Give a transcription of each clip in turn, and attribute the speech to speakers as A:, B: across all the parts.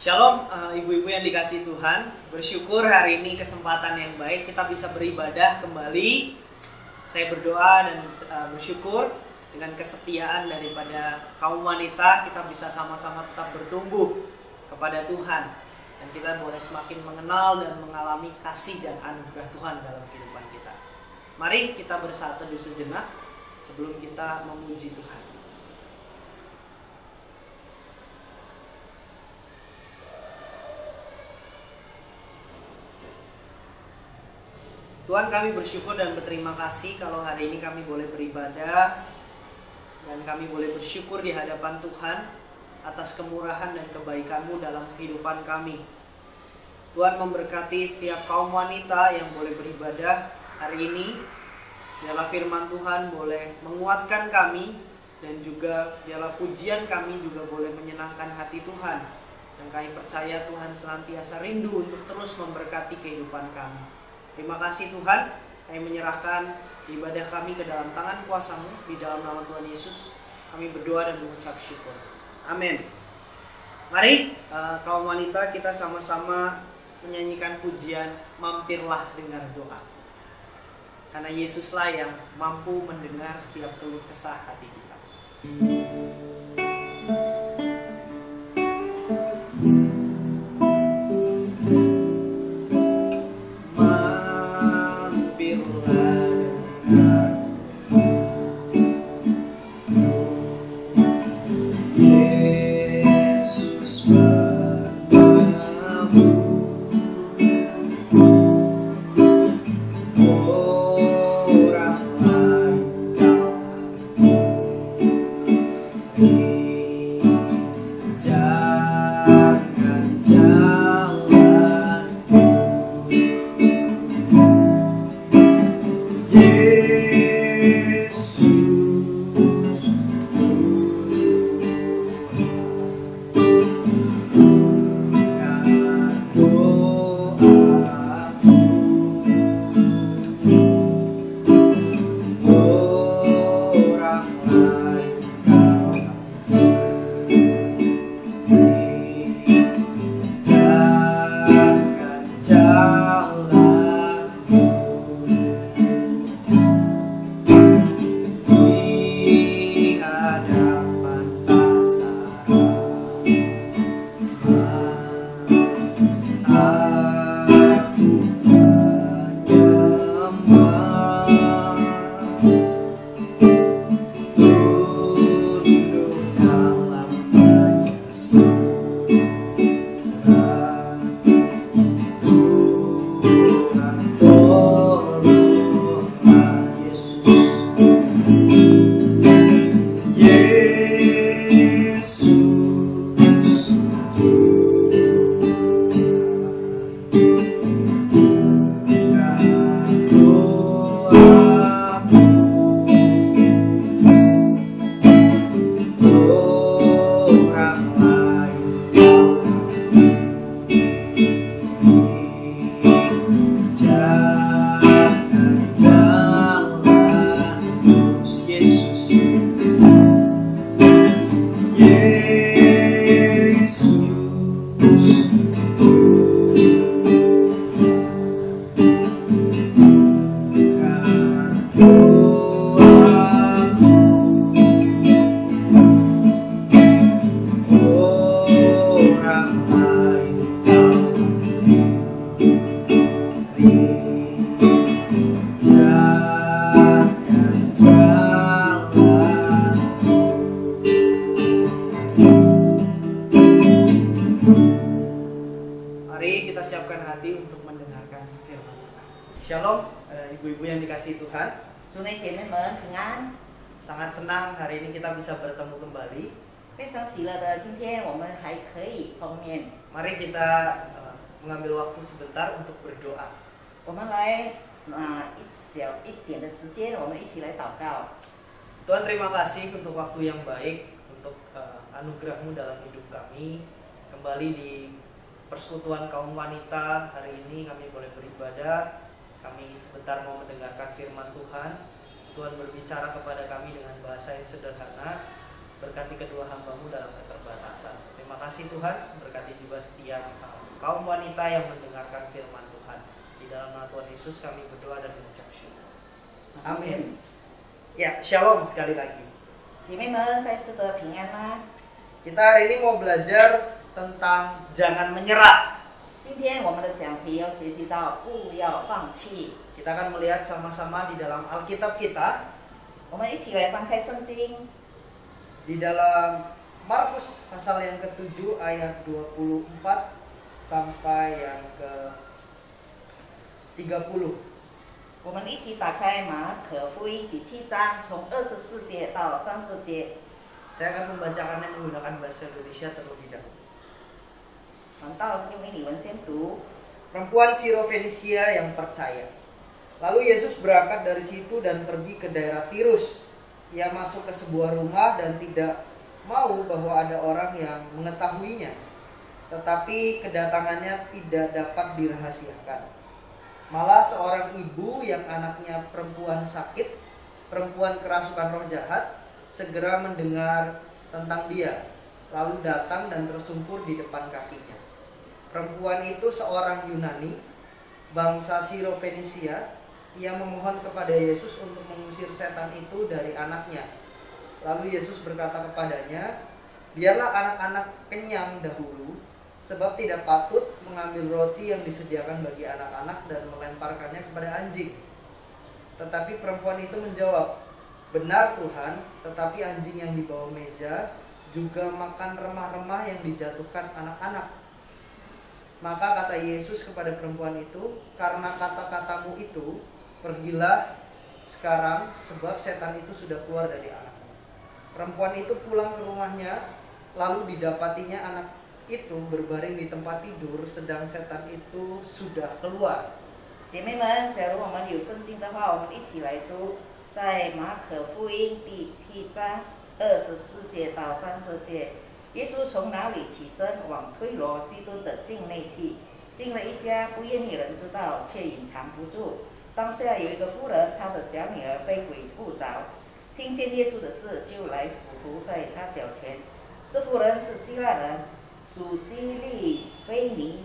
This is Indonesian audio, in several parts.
A: Shalom ibu-ibu yang dikasihi Tuhan. Bersyukur hari ini kesempatan yang baik kita bisa beribadah kembali. Saya berdoa dan bersyukur dengan kesetiaan daripada kaum wanita kita bisa sama-sama tetap bertumbuh kepada Tuhan. Dan kita boleh semakin mengenal dan mengalami kasih dan anugerah Tuhan dalam kehidupan kita. Mari kita bersatu sejenak sebelum kita memuji Tuhan. Tuhan, kami bersyukur dan berterima kasih kalau hari ini kami boleh beribadah dan kami boleh bersyukur di hadapan Tuhan atas kemurahan dan kebaikan-Mu dalam kehidupan kami. Tuhan memberkati setiap kaum wanita yang boleh beribadah hari ini. Biarlah firman Tuhan boleh menguatkan kami dan juga biarlah pujian kami juga boleh menyenangkan hati Tuhan. Dan kami percaya Tuhan senantiasa rindu untuk terus memberkati kehidupan kami. Terima kasih Tuhan, kami menyerahkan ibadah kami ke dalam tangan kuasa-Mu. Di dalam nama Tuhan Yesus kami berdoa dan mengucap syukur. Amin. Mari kaum wanita kita sama-sama menyanyikan pujian Mampirlah Dengar Doa. Karena Yesuslah yang mampu mendengar setiap keluh kesah hati kita. Shalom, ibu-ibu yang dikasihi Tuhan. Sangat senang hari ini kita bisa bertemu kembali. Mari kita mengambil waktu sebentar untuk berdoa. Tuhan, terima kasih untuk waktu yang baik, untuk anugerah-Mu dalam hidup kami. Kembali di persekutuan kaum wanita hari ini kami boleh beribadah. Kami sebentar mau mendengarkan firman Tuhan. Tuhan berbicara kepada kami dengan bahasa yang sederhana. Berkati kedua hamba-Mu dalam keterbatasan. Terima kasih Tuhan, berkati juga setiap kaum wanita yang mendengarkan firman Tuhan. Di dalam nama Tuhan Yesus kami berdoa dan mengucap syukur. Amin. Ya, shalom sekali lagi.
B: 姐妹们，再次的平安啦！
A: Kita hari ini mau belajar tentang jangan menyerah.
B: 今天我们的讲题要学习到不要放弃。
A: Kita akan melihat sama-sama di dalam Alkitab kita,
B: 我们一起来翻开圣经，
A: di dalam Markus pasal yang ke-7 ayat 24 sampai yang ke-30.
B: 我们一起打开马可福音第7章，从24节到30节。
A: Saya akan membacakannya menggunakan bahasa Indonesia terlebih dahulu.
B: 传道用英文先读。
A: Perempuan Sirofenisia yang percaya. Lalu Yesus berangkat dari situ dan pergi ke daerah Tirus. Ia masuk ke sebuah rumah dan tidak mau bahwa ada orang yang mengetahuinya. Tetapi kedatangannya tidak dapat dirahasiakan. Malah seorang ibu yang anaknya perempuan sakit, perempuan kerasukan roh jahat, segera mendengar tentang dia, lalu datang dan tersungkur di depan kakinya. Perempuan itu seorang Yunani, bangsa Sirofenisia. Ia memohon kepada Yesus untuk mengusir setan itu dari anaknya. Lalu Yesus berkata kepadanya, biarlah anak-anak kenyang dahulu, sebab tidak patut mengambil roti yang disediakan bagi anak-anak dan melemparkannya kepada anjing. Tetapi perempuan itu menjawab, benar Tuhan, tetapi anjing yang di bawah meja juga makan remah-remah yang dijatuhkan anak-anak. Maka kata Yesus kepada perempuan itu, karena kata-katamu itu, pergilah sekarang sebab setan itu sudah keluar dari anakmu. Perempuan itu pulang ke rumahnya, lalu didapatinya anak itu berbaring di tempat tidur, sedang setan itu sudah keluar.
B: 姐妹们，假如我们有圣经的话，我们一起来读，在马可福音第7章24节到30节。耶稣从那里起身，往推罗西顿的境内去，进了一家，不愿意人知道，却隐藏不住。当下有一个妇人，她的小女儿被鬼附着，听见耶稣的事，就来俯伏在他脚前。这妇人是希腊人，属西利非尼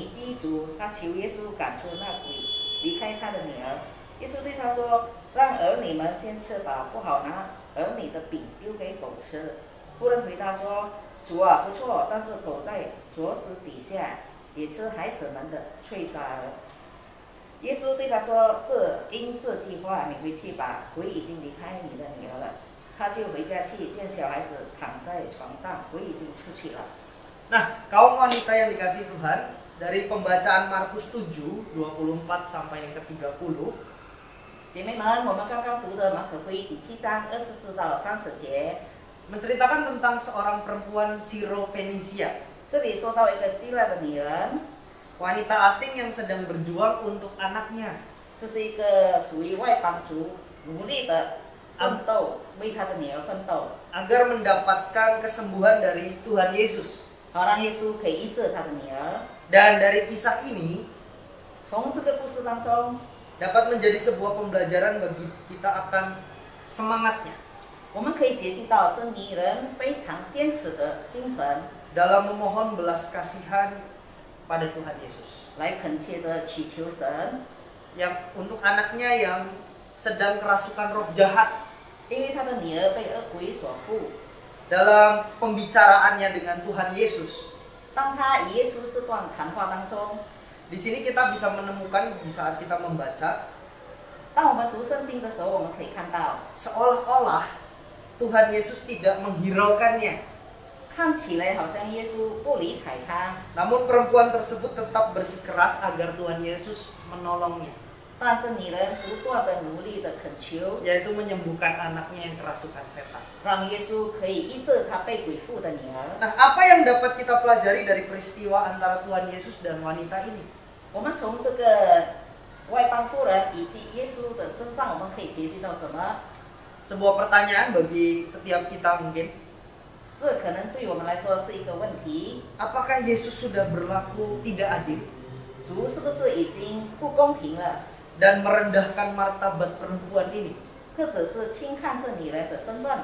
B: 基族，他求耶稣赶出那鬼，离开他的女儿。耶稣对他说：“让儿女们先吃饱，不好拿儿女的饼丢给狗吃。”妇人回答说：“主啊，不错，但是狗在桌子底下也吃孩子们的脆渣儿。”耶稣对他说：“因这句话，你回去吧，鬼已经离开你的女儿了。”他就回家去，见小孩子躺在床上，鬼已经出去了。
A: Nah, kaum wanita yang dikasihi Tuhan, dari pembacaan Markus 7, 24 sampai yang ke-30,
B: 姐妹们，我们刚刚读的马可福音第7章24到30节，
A: menceritakan tentang seorang perempuan Sirofenisia,
B: 这里说到一个希腊的女人，
A: wanita asing yang sedang berjuang untuk anaknya.
B: 这是一个属于外邦族努力的奋斗，为她的女儿奋斗，
A: agar mendapatkan kesembuhan dari Tuhan Yesus.
B: 好让耶稣可以医治她的女儿。
A: Dan dari kisah ini
B: 从这个故事当中，
A: dapat menjadi sebuah pembelajaran bagi kita akan semangatnya
B: 我们可以学习到这女人非常坚持的精神，
A: dalam memohon belas kasihan pada Tuhan Yesus.
B: 来恳切的祈求神，
A: Yang untuk anaknya yang sedang kerasukan roh jahat.
B: 因为她的女儿被恶鬼所附。
A: Dalam pembicaraannya dengan Tuhan Yesus,
B: 当她与耶稣这段谈话当中，
A: di sini kita bisa menemukan di saat kita membaca,
B: 当我们读圣经的时候，我们可以看到，
A: seolah-olah Tuhan Yesus tidak menghiraukannya.
B: 看起来好像耶稣不理睬她，
A: Namun perempuan tersebut tetap bersikeras agar Tuhan Yesus menolongnya,
B: 但这女人不断的努力的恳求，
A: yaitu menyembuhkan anaknya yang kerasukan setan.
B: 让耶稣可以医治她被鬼附的女儿。
A: Nah, apa yang dapat kita pelajari dari peristiwa antara Tuhan Yesus dan wanita ini?
B: 我们从这个外邦妇人以及耶稣的身上，我们可以学习到什么？
A: Sebuah pertanyaan bagi setiap kita mungkin.
B: 这可能对我们来说是一个问题。
A: Apakah Yesus sudah berlaku tidak adil
B: 主是不是已经不公平了，
A: dan merendahkan martabat perempuan ini?
B: 或者是轻看这女人的身份。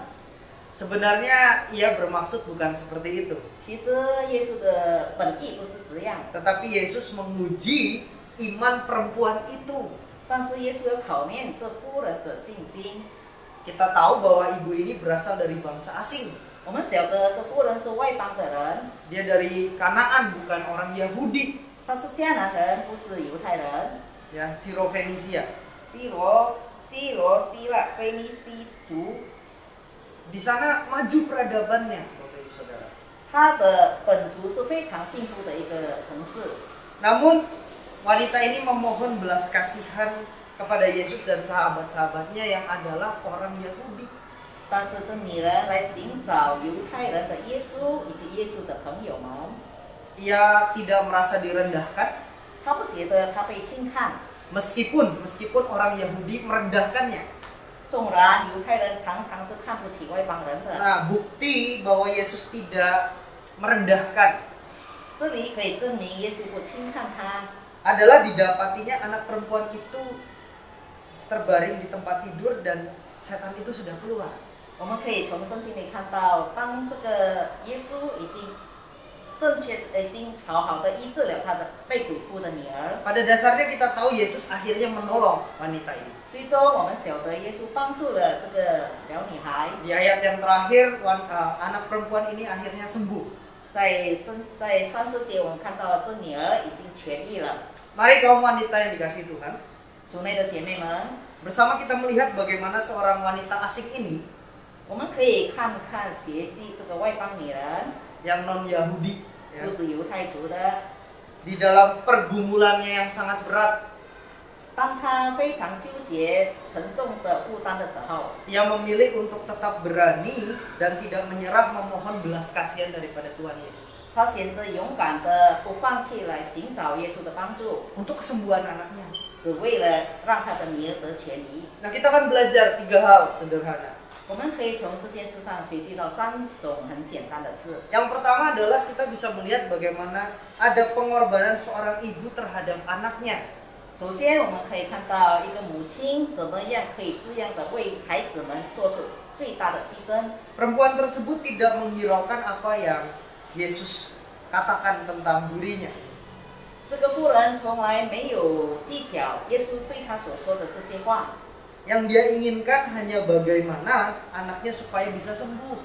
A: Sebenarnya ia bermaksud bukan seperti itu.
B: 其实耶稣的本意不是这样，
A: Tetapi Yesus menguji iman perempuan itu.
B: 但是耶稣要考验这妇人的信心。
A: Kita tahu bahwa ibu ini berasal dari bangsa asing.
B: 我们晓得这妇人是外邦的人，
A: Dia dari Kanaan, bukan orang Yahudi.
B: 她是迦南人，不是犹太人。
A: Ya, Sirofenisia.
B: 希腊腓尼西族，
A: Di sana maju peradabannya, Bapak Ibu Saudara.
B: 它的本族是非常进步的一个城市。
A: Namun wanita ini memohon belas kasihan kepada Yesus dan sahabat-sahabatnya yang adalah orang Yahudi.
B: 但是这女人来寻找犹太人的耶稣以及耶稣的朋友们，
A: Ia tidak merasa direndahkan,
B: 她不觉得她被轻看。
A: meskipun orang Yahudi merendahkannya.
B: 纵然犹太人常常是看不起外邦人的，
A: Nah, bukti bahwa Yesus tidak merendahkan
B: 这里可以证明耶稣不轻看他，
A: adalah didapatinya anak perempuan itu terbaring di tempat tidur dan setan itu sudah keluar.
B: 我们可以从圣经里看到，当这个耶稣已经好好的医治了他的被鬼附的女儿。
A: Pada dasarnya kita tahu Yesus akhirnya menolong wanita ini.
B: 最终我们晓得耶稣帮助了这个小女孩。
A: Di ayat yang terakhir, anak perempuan ini akhirnya sembuh.
B: 在30节我们看到这女儿已经痊愈了。
A: Mari kaum wanita yang dikasihi Tuhan,
B: 主内的姐妹们，
A: bersama kita melihat bagaimana seorang wanita asing ini
B: 我们可以看看学习这个外邦女人，
A: yang non Yahudi,
B: 不是犹太族的。
A: di dalam pergumulannya yang sangat berat,
B: 当她非常纠结沉重的负担的时候，
A: ia memilih untuk tetap berani dan tidak menyerah memohon belas kasihan daripada Tuhan Yesus
B: 她选择勇敢的不放弃来寻找耶稣的帮助，
A: untuk kesembuhan anaknya.
B: 只为了让她的女儿得痊愈。
A: Nah, kita akan belajar 3 hal sederhana.
B: 我们可以从这件事上学习到3种很简单的事。
A: Yang pertama adalah kita bisa melihat bagaimana ada pengorbanan seorang ibu terhadap anaknya.
B: 首先，我们可以看到一个母亲怎么样可以这样的为孩子们做出最大的牺牲。
A: Perempuan tersebut tidak menghiraukan apa yang Yesus katakan tentang dirinya.
B: 这个妇人从来没有计较耶稣对她所说的这些话，
A: Yang dia inginkan hanya bagaimana anaknya supaya bisa sembuh.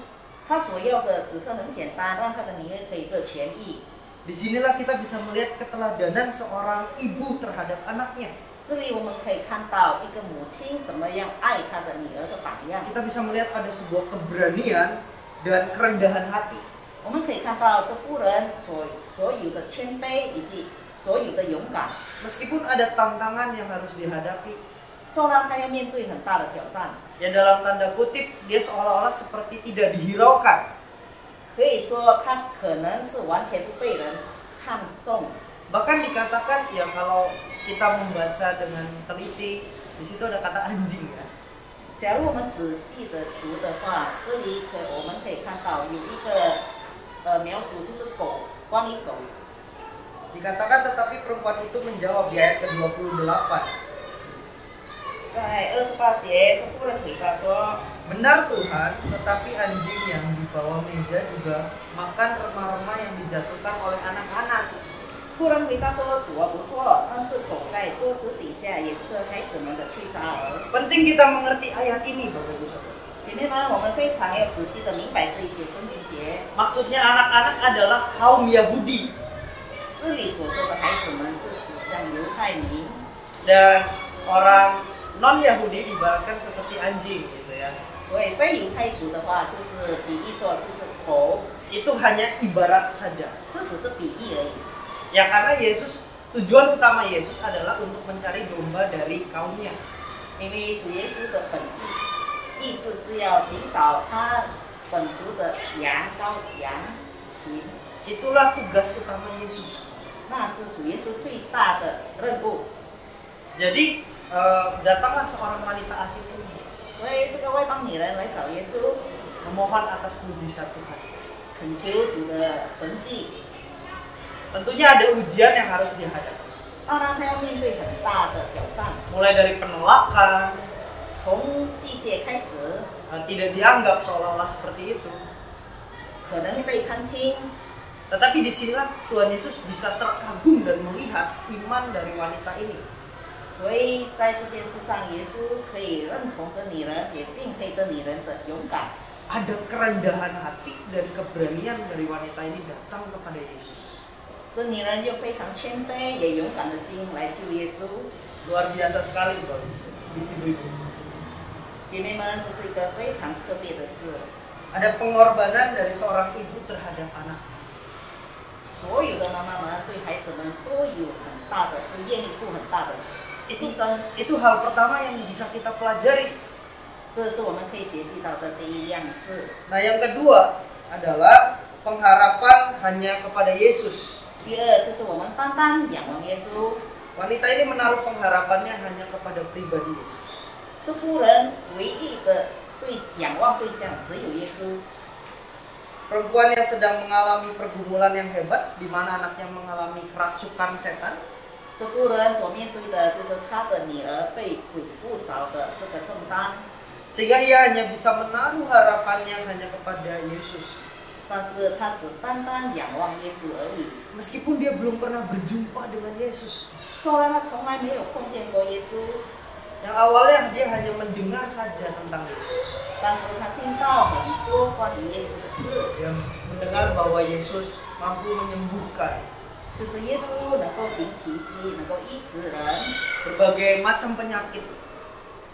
B: 她所要的只是很简单，让她的女儿可以得痊愈。
A: Disinilah kita bisa melihat keteladanan seorang ibu terhadap anaknya.
B: 这里我们可以看到一个母亲怎么样爱她的女儿的榜样。
A: Kita bisa melihat ada sebuah keberanian dan kerendahan hati.
B: 我们可以看到这妇人所有的谦卑以及所有的勇敢，
A: Meskipun ada tantangan yang harus dihadapi,
B: 纵然她要面对很大的挑战，
A: ya dalam tanda kutip dia seolah-olah seperti tidak dihiraukan.
B: 可以说她可能是完全不被人看重。
A: Bahkan dikatakan ya kalau kita membaca dengan teliti, di situ ada kata anjing ya.
B: 假如我们仔细的读的话，这里我们可以看到有一个描述，就是狗，关于狗。
A: Dikatakan tetapi perempuan itu menjawab di ayat ke-28.
B: 在28节，这妇人回答说
A: Benar Tuhan, tetapi anjing yang di bawah meja juga makan remah-remah yang dijatuhkan oleh anak-anak.
B: 妇人回答说：“主啊，不错，但是狗在桌子底下也吃孩子们的去渣儿。”
A: Penting kita mengerti ayat ini, Bapak Ibu Saudara.
B: 姐妹们，我们非常要仔细的明白这一节圣经节。
A: Maksudnya anak-anak adalah kaum Yahudi
B: 这里所说的孩子们是指向犹太民，
A: dan orang non-Yahudi diibaratkan seperti anjing gitu ya.
B: 所以非犹太族的话，就是比喻作这是狗，
A: Itu hanya ibarat saja.
B: 这只是比喻而已。
A: Ya karena tujuan utama Yesus adalah untuk mencari domba dari kaumnya.
B: 因为主耶稣的本意思是要寻找他本族的羊羔羊群，
A: Itulah tugas utama Yesus.
B: 那是主耶稣最大的任务。
A: Jadi datanglah seorang wanita asing ini
B: 所以这个外邦女人来找耶稣，
A: memohon atas mujizat Tuhan.
B: 恳求主的神迹。
A: Tentunya ada ujian yang harus dihadapi.
B: 当然，她要面对很大的挑战，
A: Mulai dari penolakan,
B: 从季节开始，
A: tidak dianggap seolah-olah seperti itu.
B: 可能被看清，
A: Tetapi disinilah Tuhan Yesus bisa terkagum dan melihat iman dari wanita ini.
B: 所以在这件事上，耶稣可以认同这女人，也敬佩这女人的勇敢。
A: Ada kerendahan hati dan keberanian dari wanita ini datang kepada Yesus.
B: 这女人又非常谦卑，也勇敢的心来救耶稣。
A: Luar biasa sekali, Bapak Ibu-ibu.
B: 姐妹们，这是一个非常特别的事。
A: Ada pengorbanan dari seorang ibu terhadap anak.
B: 所有的妈妈们对孩子们都有很大的，都愿意付很大的牺牲。
A: Itu hal pertama yang bisa kita pelajari.
B: 这是我们可以学习到的第一样事。
A: Nah, yang kedua adalah pengharapan hanya kepada Yesus.
B: 第二就是我们单单仰望耶稣。
A: Wanita ini menaruh pengharapannya hanya kepada pribadi Yesus.
B: 这妇人唯一的仰望对象只有耶稣。
A: Perempuan yang sedang mengalami pergumulan yang hebat, di mana anaknya mengalami kerasukan setan.
B: 这妇人所面对的就是她的女儿被鬼附着的这个重担，
A: Sehingga ia hanya bisa menaruh harapannya hanya kepada Yesus.
B: 但是她只单单仰望耶稣而已。
A: Meskipun dia belum pernah berjumpa dengan Yesus.
B: 虽然她从来没有碰见过耶稣，
A: Yang awalnya dia hanya mendengar saja tentang Yesus.
B: 但是她听到很多关于耶稣的事，
A: Dia mendengar bahwa Yesus mampu menyembuhkan
B: 就是耶稣能够行奇迹，能够医治人，
A: berbagai macam penyakit.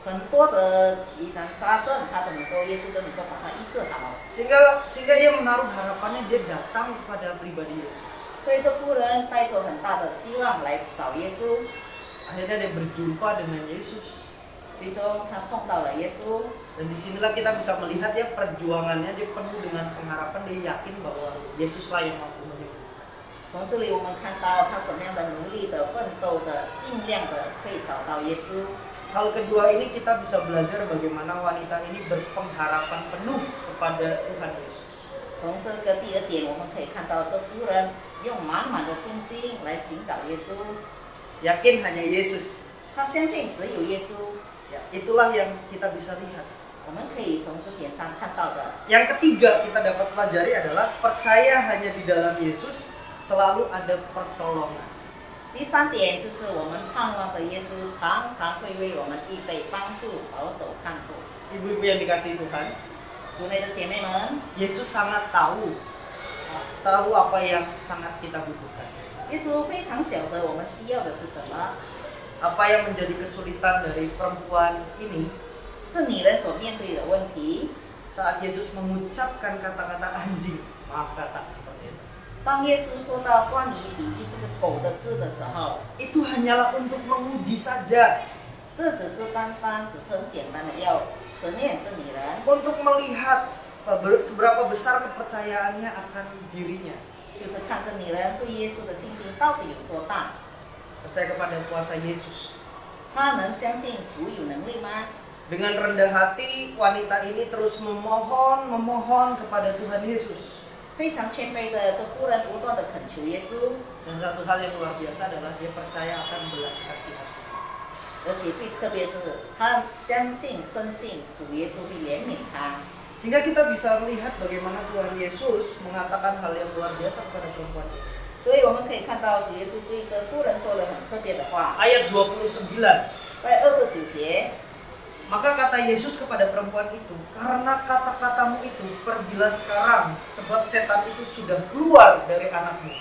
B: 很多的奇难杂症，他都能够耶稣都能够把它医治好。
A: Sehingga dia menaruh harapannya, dia datang kepada pribadi Yesus.
B: 所以这妇人带着很大的希望来找耶稣，
A: Akhirnya dia berjumpa dengan Yesus.
B: 最终他碰到了耶稣。
A: Dan disinilah kita bisa melihat ya perjuangannya, dia penuh dengan pengharapan, dia yakin bahwa Yesuslah yang mampu menyembuhkan.
B: 从这里我们看到他怎么样的努力的奋斗的，尽量的可以找到耶稣。
A: Hal kedua ini kita bisa belajar bagaimana wanita ini berpengharapan penuh kepada Tuhan Yesus.
B: 从这个第二点，我们可以看到这妇人用满满的信心来寻找耶稣，
A: Yakin hanya Yesus.
B: 她相信只有耶稣。
A: Ya, itulah yang kita bisa lihat.
B: 我们可以从这点上看到的。
A: Yang ketiga kita dapat pelajari adalah percaya hanya di dalam Yesus selalu ada pertolongan.
B: 第三点就是我们盼望的耶稣常常会为我们预备帮助、保守、看顾。
A: Ibu-ibu yang dikasihi Tuhan,
B: 主内的姐妹们，
A: Yesus sangat tahu apa yang sangat kita butuhkan.
B: 耶稣非常晓得我们需要的是什么。
A: Apa yang menjadi kesulitan dari perempuan ini
B: 这女人所面对的问题，
A: saat Yesus mengucapkan kata-kata anjing, maaf kata seperti itu.
B: 当耶稣说到关于比喻这个狗的字的时候，
A: Itu hanyalah untuk menguji saja,
B: 这只是单单只是很简单的要实验这女人，
A: untuk melihat seberapa besar kepercayaannya akan dirinya.
B: 就是看这女人对耶稣的信心到底有多大。
A: Percaya kepada kuasa Yesus.
B: 她能相信主有能力吗？
A: Dengan rendah hati, wanita ini terus memohon kepada Tuhan Yesus.
B: 非常谦卑的这妇人不断的恳求耶稣，
A: Dan satu hal yang luar biasa adalah dia percaya akan belas kasihan.
B: 而且最特别是她相信、深信主耶稣会怜悯她。
A: Sehingga kita bisa melihat bagaimana Tuhan Yesus mengatakan hal yang luar biasa kepada perempuan ini.
B: 所以我们可以看到主耶稣对这妇人说了很特别的话，
A: Ayat 29.
B: 在29节，
A: Maka kata Yesus kepada perempuan itu, karena kata-katamu itu pergilah sekarang, sebab setan itu sudah keluar dari anakmu.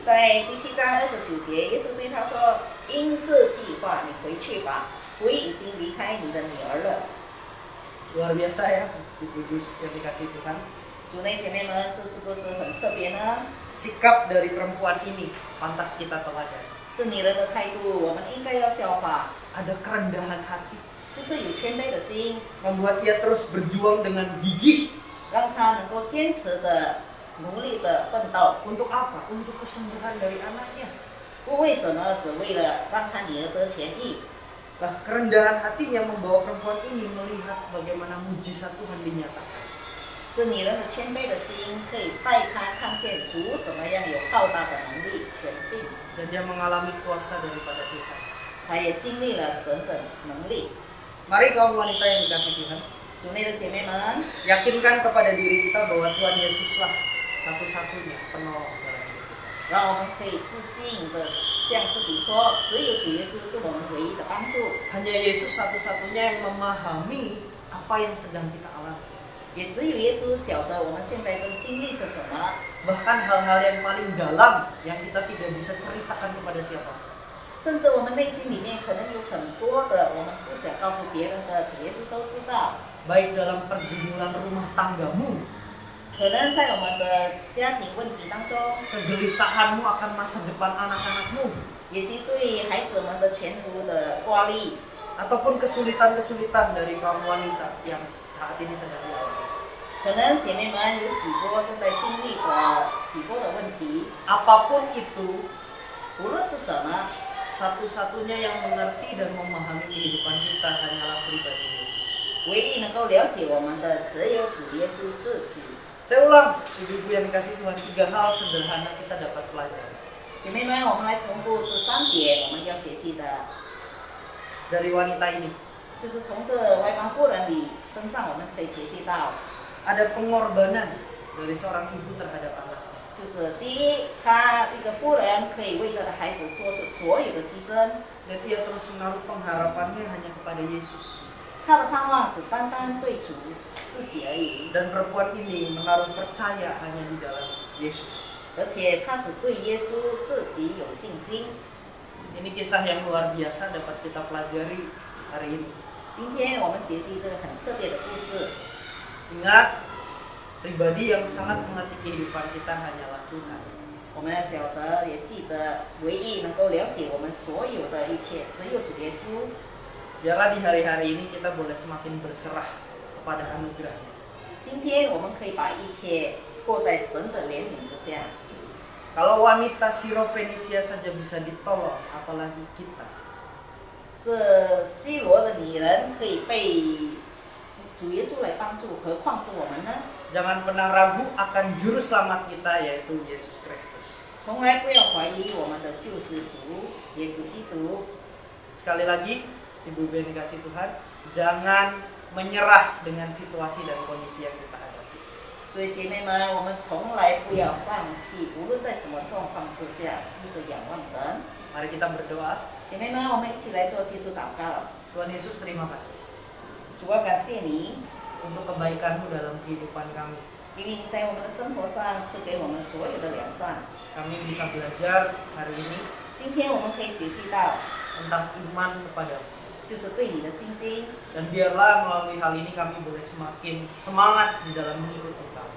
B: 在第7章29节，耶稣对他说：“因这句话，你回去吧，鬼已经离开你的女儿了。”
A: Luar biasa ya, ibu-ibu yang dikasihi Tuhan.
B: 主内姐妹们，这是不是很特别呢？
A: Sikap dari perempuan ini pantas kita teladan.
B: 这女人的态度，我们应该要效法，
A: Ada kerendahan hati,
B: 就是有谦卑的心，
A: membuat ia terus berjuang dengan gigih.
B: 让她能够坚持的、努力的奋斗。
A: Untuk apa? Untuk kesembuhan dari anaknya.
B: 不为什么，只为了让她女儿得痊愈。
A: Nah, kerendahan hati yang membawa perempuan ini melihat bagaimana mujizat Tuhan dinyatakan.
B: 这女人的谦卑的心，可以带她看见主怎么样有浩大的能力、权柄。
A: Dan dia mengalami kuasa daripada Tuhan.
B: 她也经历了神的能力。
A: Mari kaum wanita yang dikasihi Tuhan,
B: 主内的姐妹们，
A: yakinkan kepada diri kita bahwa Tuhan Yesuslah satu-satunya penolong dalam hidup kita.
B: 让我们可以自信的向自己说，只有主耶稣是我们唯一的帮助，
A: Hanya Yesus satu-satunya yang memahami apa yang sedang kita alami.
B: 也只有耶稣晓得我们现在的经历是什么。
A: Bahkan hal-hal yang paling dalam yang kita tidak bisa ceritakan kepada siapa.
B: 甚至我们内心里面可能有很多的我们不想告诉别人的，主耶稣都知道。
A: Baik dalam pergumulan rumah tanggamu,
B: 可能在我们的家庭问题当中，
A: kegelisahanmu akan masa depan anak-anakmu,
B: 也是对孩子们的前途的挂虑，
A: ataupun kesulitan-kesulitan dari kaum wanita yang saat ini sedang dialami.
B: 可能姐妹们有许多正在经历的许多的问题，
A: Apapun itu,
B: 无论是什么，
A: satu-satunya yang mengerti dan memahami kehidupan kita hanyalah pribadi Yesus.
B: 唯一能够了解我们的只有主耶稣自己。
A: Saya ulang, ibu-ibu yang dikasih Tuhan, 3 hal sederhana kita dapat pelajari
B: 姐妹们，我们来重复这3点我们要学习的，
A: dari wanita ini.
B: 就是从这外邦妇人里身上我们可以学习到，
A: Ada pengorbanan dari seorang ibu terhadap anak.
B: 就是第一，她一个妇人可以为她的孩子做出所有的牺牲，
A: Dan ia terus menaruh pengharapannya hanya kepada Yesus.
B: 她的盼望只单单对主自己而已，
A: Dan perempuan ini menaruh percaya hanya di dalam Yesus.
B: 而且她只对耶稣自己有信心。
A: Ini kisah yang luar biasa dapat kita pelajari hari ini.
B: 今天我们学习这个很特别的故事。
A: Ingat, pribadi yang sangat mengerti kehidupan kita hanyalah Tuhan.
B: 我们要晓得，也记得，唯一能够了解我们所有的一切，只有主耶稣。
A: Biarlah di hari-hari ini kita boleh semakin berserah kepada anugerah-Nya.
B: 今天我们可以把一切过在神的怜悯之下。
A: Kalau wanita Sirofenisia saja bisa ditolong, apalagi kita.
B: 这西罗的女人可以被主耶稣来帮助，何况是我们呢？
A: Jangan pernah ragu akan juru selamat kita, yaitu Yesus Kristus.
B: 从来不要怀疑我们的救世主耶稣基督。
A: Sekali lagi, ibu-ibu yang dikasih Tuhan, jangan menyerah dengan situasi dan kondisi yang kita hadapi.
B: 所以姐妹们，我们从来不要放弃，无论在什么状况之下，就是仰望神。
A: Mari kita berdoa.
B: 姐妹们，我们一起来做基督祷告。
A: Tuhan Yesus, terima kasih
B: 主啊，感谢你，
A: untuk kebaikan-Mu dalam kehidupan kami.
B: 因为你在我们的生活上赐给我们所有的良善。
A: Kami bisa belajar hari ini
B: 今天我们可以学习到，
A: tentang iman kepada-Mu.
B: 就是对你的信心。
A: Dan biarlah melalui hal ini kami boleh semakin semangat di dalam mengikut Engkau.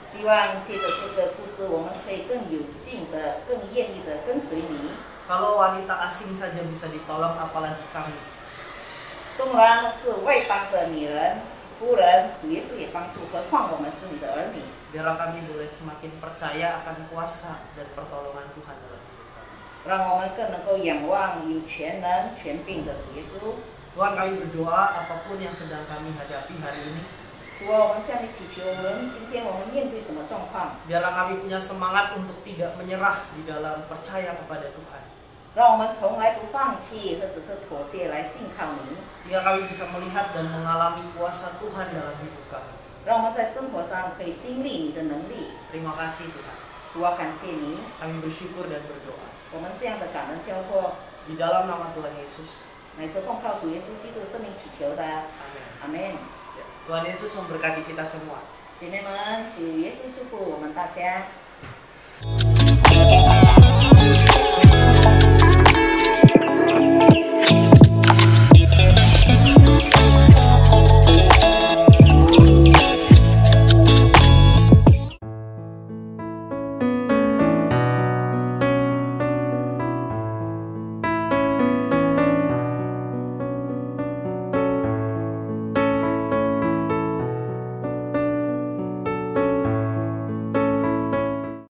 B: 希望借着这个故事，我们可以更有劲的、更愿意的跟随你。
A: Kalau wanita asing saja bisa ditolong, apalagi kami.
B: 纵然是外邦的女人、夫人，主耶稣也帮助，何况我们是你的儿女。
A: Biarlah kami boleh semakin percaya akan kuasa dan pertolongan Tuhan dalam hidup kami.
B: 让我们更能够仰望有全能、全柄的主耶稣。
A: Tuhan, kami berdoa apapun yang sedang kami hadapi hari ini,
B: 主啊，我们向你祈求，无论今天我们面对什么状况，
A: biarlah kami punya semangat untuk tidak menyerah di dalam percaya kepada Tuhan.
B: 让我们从来不放弃，或者是妥协来信靠你，
A: Sehingga kami bisa melihat dan mengalami kuasa Tuhan dalam hidup kami.
B: 让我们在生活上可以经历你的能力。
A: Terima kasih Tuhan.
B: 主啊，感谢你，
A: Kami bersyukur dan berdoa.
B: 我们这样的感恩交托，
A: Di dalam nama Tuhan Yesus.
B: 乃是奉靠主耶稣基督的圣名祈求的。
A: Amin.
B: 阿门。
A: Ya, Tuhan Yesus memberkati kita semua.
B: 姐妹们，主耶稣祝福我们大家。